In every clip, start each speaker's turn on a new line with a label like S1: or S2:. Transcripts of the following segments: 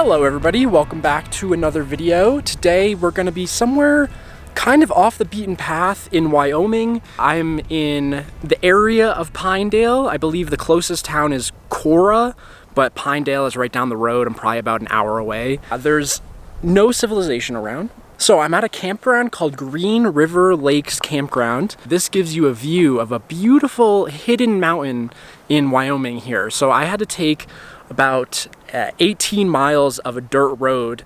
S1: Hello everybody, welcome back to another video. Today we're going to be somewhere kind of off the beaten path in Wyoming. I'm in the area of Pinedale. I believe the closest town is Cora, but Pinedale is right down the road. I'm probably about an hour away. There's no civilization around. So I'm at a campground called Green River Lakes Campground. This gives you a view of a beautiful hidden mountain in Wyoming here. So I had to take about 18 miles of a dirt road.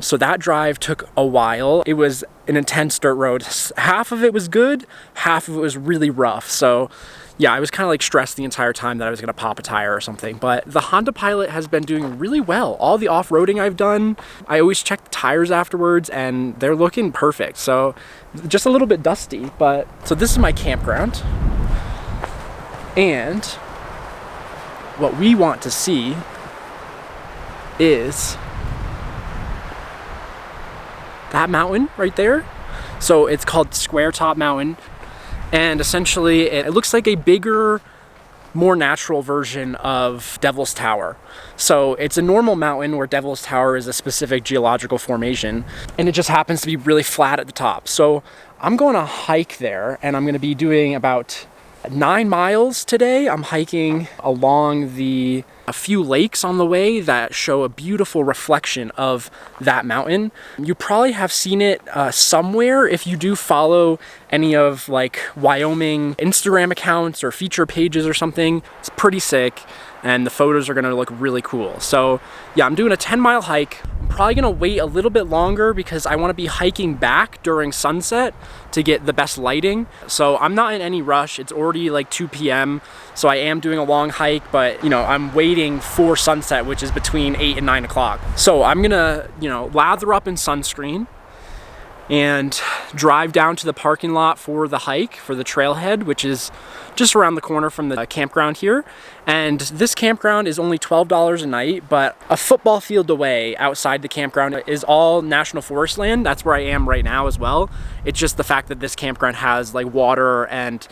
S1: So that drive took a while. It was an intense dirt road. Half of it was good, half of it was really rough. So yeah, I was kind of like stressed the entire time that I was gonna pop a tire or something. But the Honda Pilot has been doing really well. All the off-roading I've done, I always check the tires afterwards and they're looking perfect. So just a little bit dusty, but so this is my campground. And what we want to see is that mountain right there. So it's called Squaretop Mountain, and essentially it looks like a bigger, more natural version of Devil's Tower. So it's a normal mountain where Devil's Tower is a specific geological formation, and it just happens to be really flat at the top. So I'm going to hike there, and I'm going to be doing about 9 miles today. I'm hiking along a few lakes on the way that show a beautiful reflection of that mountain. You probably have seen it somewhere if you do follow any of like Wyoming Instagram accounts or feature pages or something. It's pretty sick, and the photos are gonna look really cool. So yeah, I'm doing a 10-mile hike. I'm probably gonna wait a little bit longer because I wanna be hiking back during sunset to get the best lighting. So I'm not in any rush. It's already like 2 p.m. So I am doing a long hike, but you know, I'm waiting for sunset, which is between 8 and 9 o'clock. So I'm gonna, lather up in sunscreen and drive down to the parking lot for the hike, for the trailhead, which is just around the corner from the campground here. And this campground is only $12 a night, but a football field away outside the campground is all national forest land. That's where I am right now as well. It's just the fact that this campground has like water and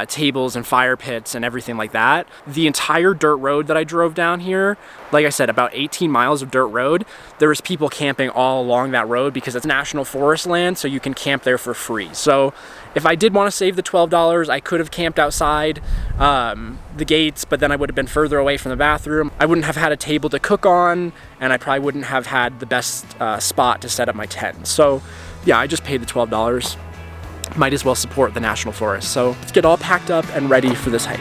S1: tables and fire pits and everything like that. The entire dirt road that I drove down here, like I said, about 18 miles of dirt road, there was people camping all along that road because it's national forest land, so you can camp there for free. So if I did want to save the $12, I could have camped outside the gates, but then I would have been further away from the bathroom. I wouldn't have had a table to cook on, and I probably wouldn't have had the best spot to set up my tent. So yeah, I just paid the $12. Might as well support the national forest. So let's get all packed up and ready for this hike.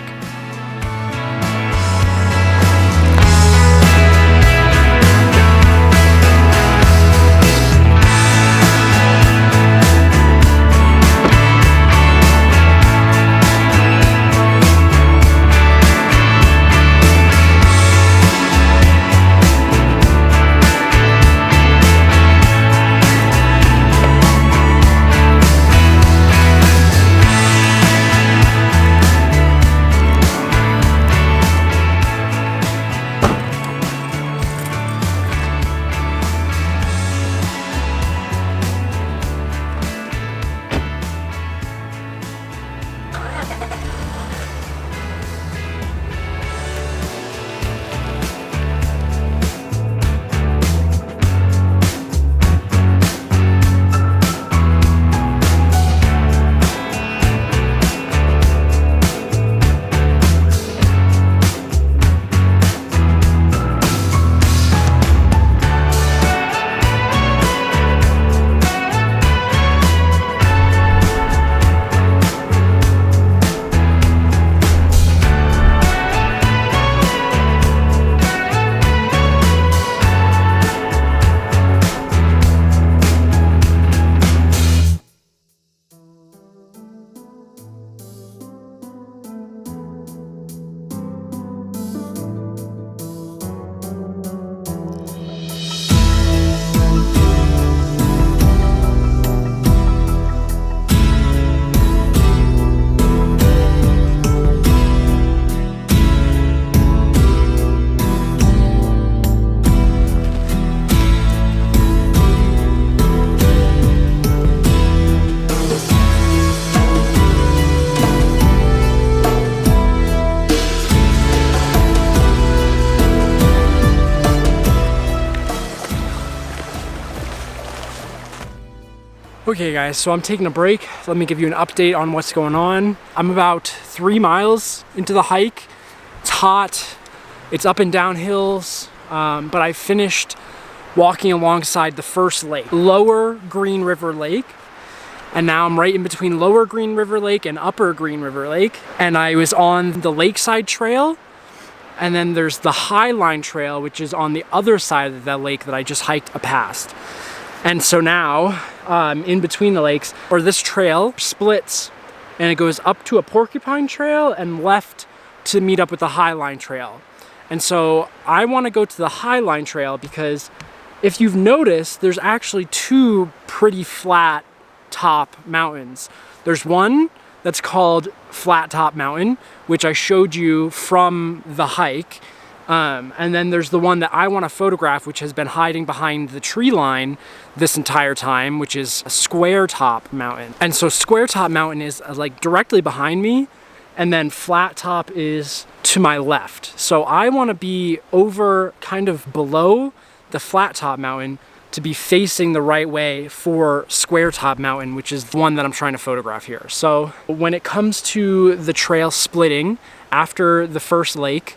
S1: Okay guys, so I'm taking a break. Let me give you an update on what's going on. I'm about 3 miles into the hike. It's hot, it's up and down hills, but I finished walking alongside the first lake, Lower Green River Lake. And now I'm right in between Lower Green River Lake and Upper Green River Lake. And I was on the Lakeside Trail. And then there's the Highline Trail, which is on the other side of that lake that I just hiked past. And so now, in between the lakes, or this trail splits and it goes up to a Porcupine Trail and left to meet up with the Highline Trail. And so I want to go to the Highline Trail because if you've noticed, there's actually 2 pretty flat top mountains. There's one that's called Flat Top Mountain, which I showed you from the hike. And then there's the one that I want to photograph, which has been hiding behind the tree line this entire time, which is Squaretop Mountain. And so Squaretop Mountain is like directly behind me, and then Flat Top is to my left. So I want to be over kind of below the Flat Top Mountain to be facing the right way for Squaretop Mountain, which is the one that I'm trying to photograph here. So when it comes to the trail splitting after the first lake,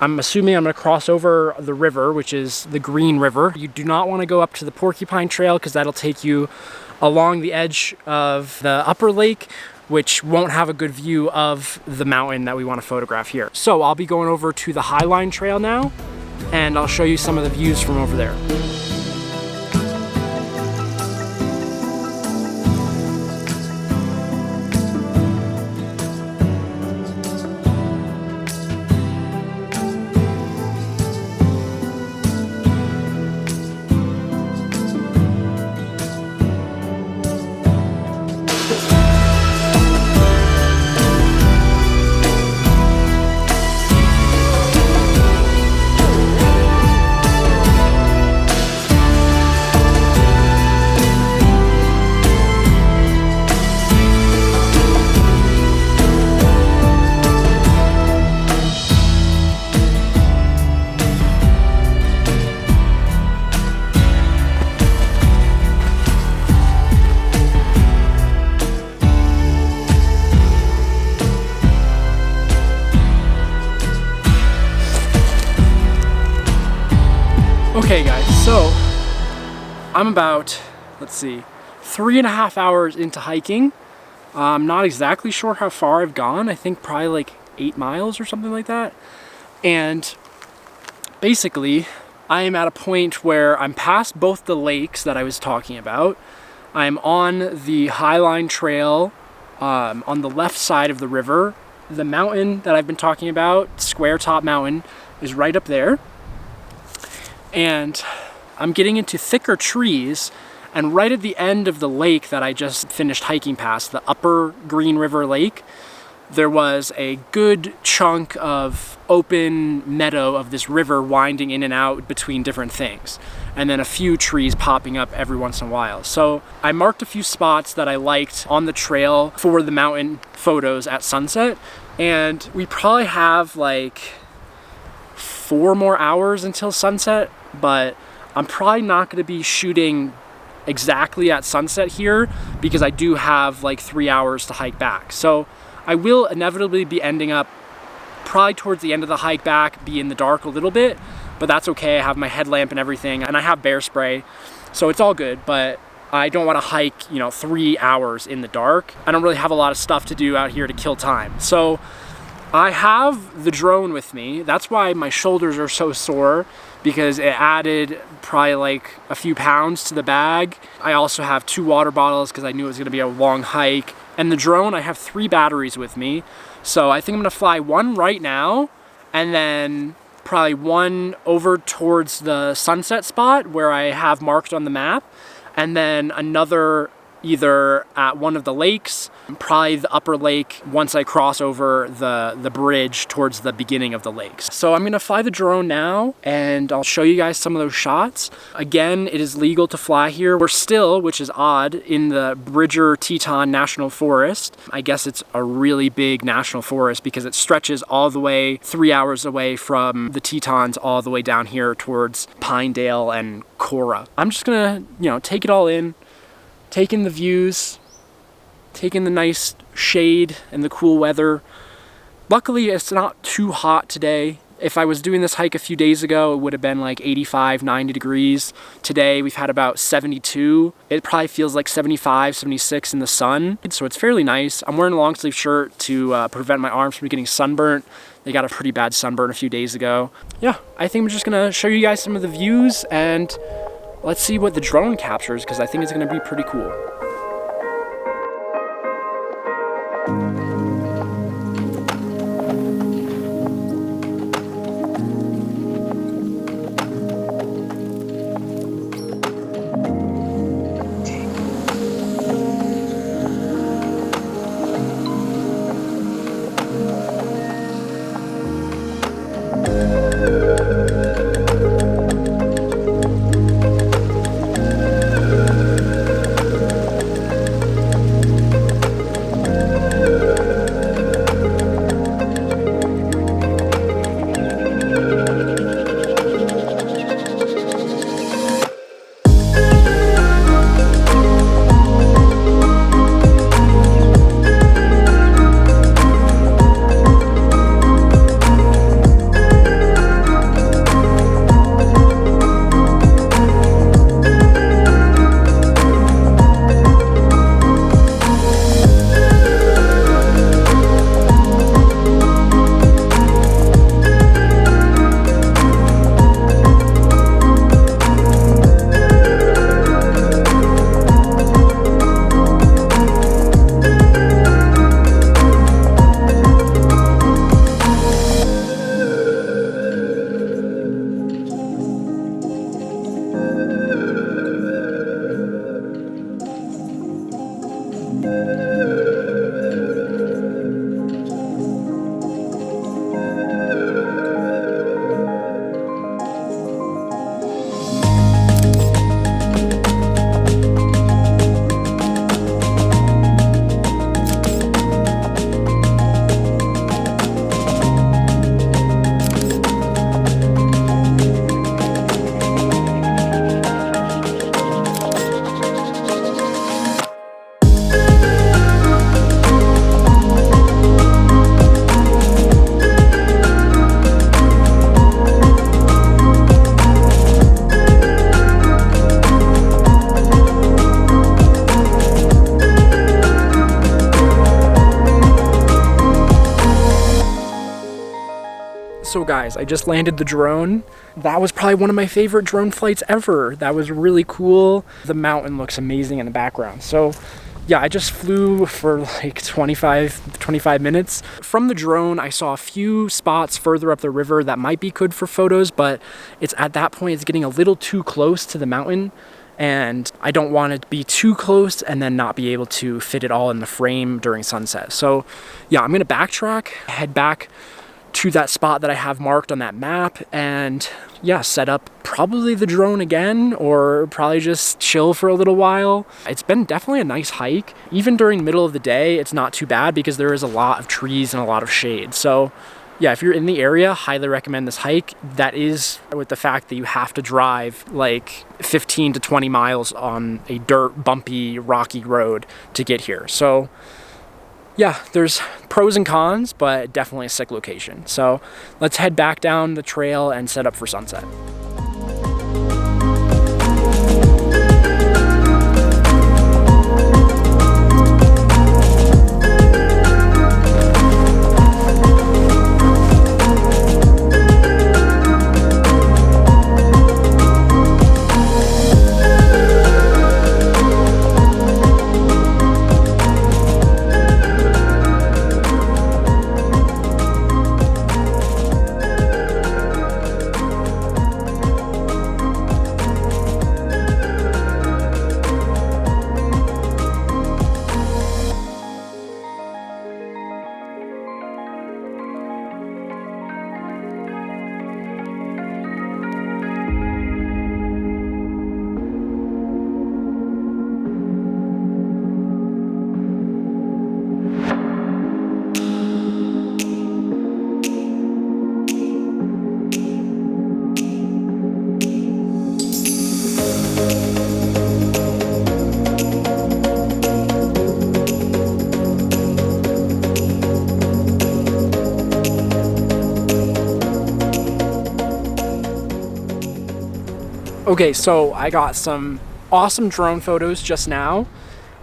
S1: I'm assuming I'm gonna cross over the river, which is the Green River. You do not wanna go up to the Porcupine Trail because that'll take you along the edge of the upper lake, which won't have a good view of the mountain that we wanna photograph here. So I'll be going over to the Highline Trail now, and I'll show you some of the views from over there. Okay guys, so I'm about, let's see, 3.5 hours into hiking. I'm not exactly sure how far I've gone. I think probably like 8 miles or something like that. And basically, I am at a point where I'm past both the lakes that I was talking about. I'm on the Highline Trail on the left side of the river. The mountain that I've been talking about, Squaretop Mountain, is right up there. And I'm getting into thicker trees, and right at the end of the lake that I just finished hiking past, the Upper Green River Lake, there was a good chunk of open meadow of this river winding in and out between different things, and then a few trees popping up every once in a while. So I marked a few spots that I liked on the trail for the mountain photos at sunset, and we probably have like 4 more hours until sunset, but I'm probably not going to be shooting exactly at sunset here because I do have like 3 hours to hike back. So I will inevitably be ending up probably towards the end of the hike back, be in the dark a little bit, but that's okay. I have my headlamp and everything, and I have bear spray, so it's all good. But I don't want to hike, 3 hours in the dark. I don't really have a lot of stuff to do out here to kill time. So I have the drone with me. That's why my shoulders are so sore, because it added probably like a few pounds to the bag. I also have 2 water bottles because I knew it was going to be a long hike. And the drone, I have 3 batteries with me. So I think I'm going to fly 1 right now, and then probably 1 over towards the sunset spot where I have marked on the map, and then another either at one of the lakes, probably the upper lake once I cross over the bridge towards the beginning of the lakes. So I'm gonna fly the drone now, and I'll show you guys some of those shots. Again, it is legal to fly here. We're still, which is odd, in the Bridger-Teton National Forest. I guess it's a really big national forest because it stretches all the way 3 hours away from the Tetons all the way down here towards Pinedale and Cora. I'm just gonna, take it all in, taking the views, taking the nice shade and the cool weather. Luckily, it's not too hot today. If I was doing this hike a few days ago, it would have been like 85, 90 degrees. Today, we've had about 72. It probably feels like 75, 76 in the sun, so it's fairly nice. I'm wearing a long sleeve shirt to prevent my arms from getting sunburnt. They got a pretty bad sunburn a few days ago. Yeah, I think I'm just gonna show you guys some of the views and let's see what the drone captures, because I think it's gonna be pretty cool. So guys, I just landed the drone. That was probably one of my favorite drone flights ever. That was really cool. The mountain looks amazing in the background. So yeah, I just flew for like 25 minutes. From the drone, I saw a few spots further up the river that might be good for photos, but it's at that point, it's getting a little too close to the mountain. And I don't want it to be too close and then not be able to fit it all in the frame during sunset. So yeah, I'm gonna backtrack, head back to that spot that I have marked on that map, and yeah, set up probably the drone again, or probably just chill for a little while. It's been definitely a nice hike. Even during the middle of the day, it's not too bad because there is a lot of trees and a lot of shade. So yeah, if you're in the area, highly recommend this hike. That is with the fact that you have to drive like 15 to 20 miles on a dirt, bumpy, rocky road to get here. So yeah, there's pros and cons, but definitely a sick location. So let's head back down the trail and set up for sunset. Okay, so I got some awesome drone photos just now,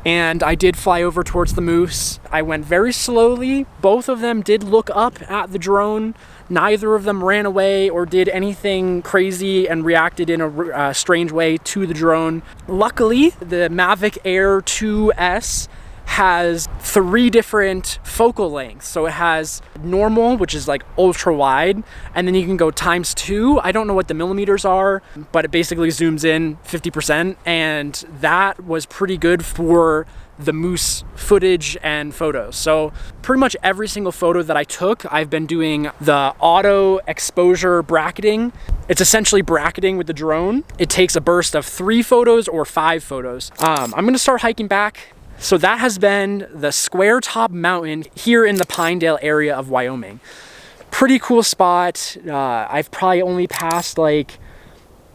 S1: and I did fly over towards the moose. I went very slowly. Both of them did look up at the drone. Neither of them ran away or did anything crazy and reacted in a strange way to the drone. Luckily, the Mavic Air 2S has 3 different focal lengths. So it has normal, which is like ultra wide, and then you can go ×2. I don't know what the millimeters are, but it basically zooms in 50%, and that was pretty good for the moose footage and photos. So pretty much every single photo that I took, I've been doing the auto exposure bracketing. It's essentially bracketing with the drone. It takes a burst of 3 photos or 5 photos. I'm gonna start hiking back. So that has been the Squaretop Mountain here in the Pinedale area of Wyoming. Pretty cool spot. I've probably only passed like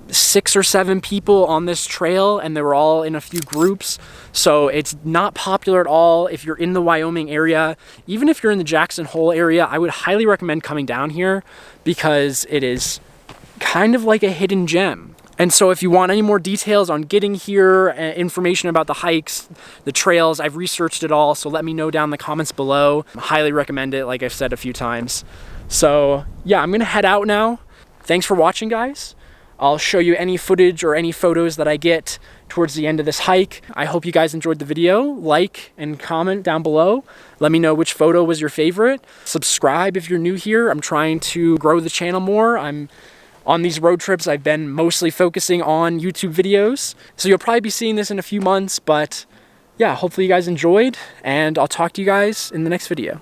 S1: 6 or 7 people on this trail, and they were all in a few groups. So it's not popular at all. If you're in the Wyoming area, even if you're in the Jackson Hole area, I would highly recommend coming down here because it is kind of like a hidden gem. And so if you want any more details on getting here, information about the hikes, the trails, I've researched it all, so let me know down in the comments below. I highly recommend it, like I've said a few times. So yeah, I'm gonna head out now. Thanks for watching, guys. I'll show you any footage or any photos that I get towards the end of this hike. I hope you guys enjoyed the video. Like and comment down below. Let me know which photo was your favorite. Subscribe if you're new here. I'm trying to grow the channel more. On these road trips, I've been mostly focusing on YouTube videos. So you'll probably be seeing this in a few months, but yeah, hopefully you guys enjoyed, and I'll talk to you guys in the next video.